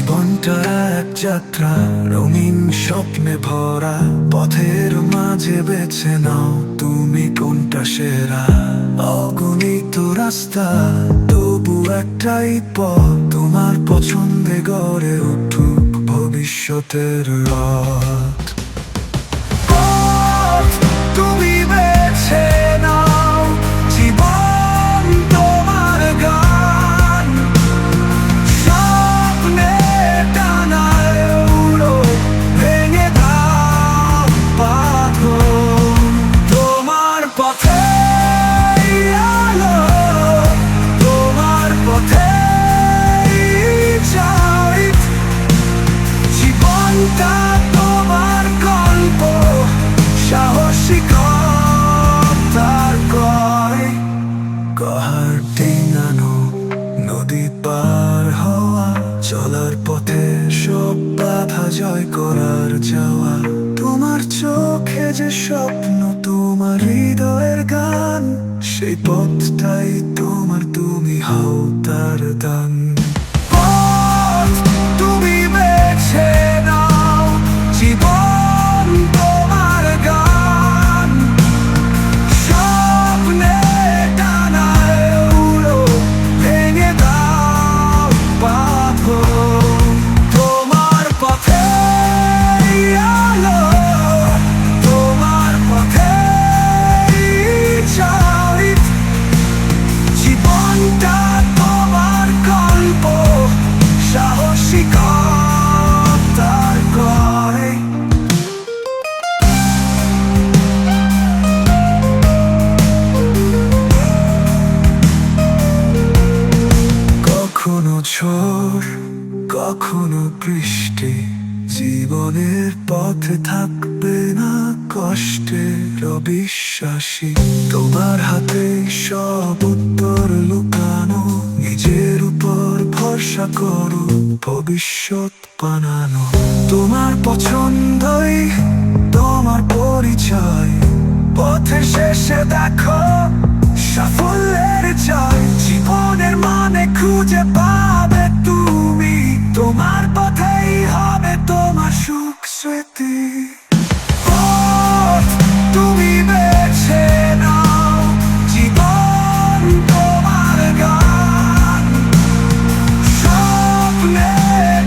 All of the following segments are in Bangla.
জীবনটা এক যাত্রা, রঙিন স্বপ্নে ভরা। পথের মাঝে বেছে নাও তুমি কোনটা সেরা। অগণিত রাস্তা, তবু একটাই পথ। তোমার পছন্দে গড়ে উঠুক ভবিষ্যতের রথ। পথ তুমি বেছে নাও, জীবন তোমার গান। স্বপ্নে টানায় উড়ো, ভেঙে দাও পাথর। তোমার পথে আলো, তোমার পথে যাই। জীবনটা তোমার গল্প, সাহসিকতার কয়। পাহাড় ডিঙানো, নদী পার হওয়া, চলার পথে সব বাধা জয় করার যাওয়া। তোমার চোখে যে স্বপ্ন, তোমার হৃদয়ের গান, সেই পথটাই তোমার, তুমি হও তার দান। পথ তুমি বেছে নাও, জীবন তোমার গান। স্বপ্নে টানায় উড়ো, ভেঙে দাও পাথর। তোমার পথে আলো, তোমার পথে যাই। জীবনটা তোমার গল্প, সাহসিকতার গয়। কখনো ঝড়, কখনো বৃষ্টি, জীবনের পথে থাকবে না কষ্টের অবিশ্বাসী। তোমার হাতে সব উত্তর লুকানো, নিজের উপর ভরসা করো, ভবিষ্যৎ বানানো। তোমার পছন্দই তোমার পরিচয়, পথের শেষে দেখো সাফল্যের জয়। জীবনের মানে খুঁজে পাবে তুমি, তোমার পথেই হবে তোমার সুখ স্মৃতি। পথ তুমি বেছে নাও, জীবন তোমার গান। স্বপ্নে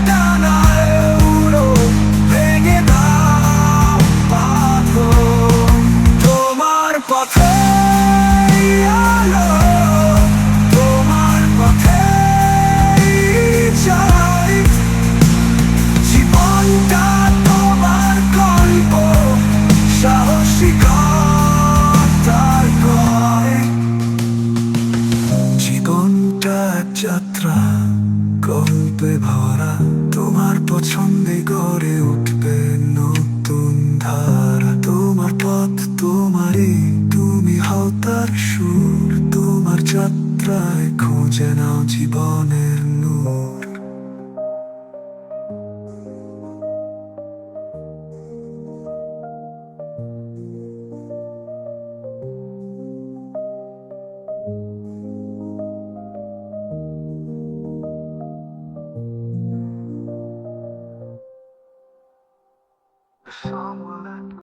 টানায় উড়ো, ভেঙে দাও পাথর। তোমার পথে আলো, তোমার পথে যাই। জীবনটা তোমার গল্প, সাহসিকতার গয়। জীবনটা এক যাত্রা, গল্পে ভরা। তোমার পছন্দে গড়ে উঠবে নতুন ধারা। তোমার পথ তোমারই, তুমি হও তার সুর। তোমার যাত্রায় খুঁজে নাও জীবনের নূর।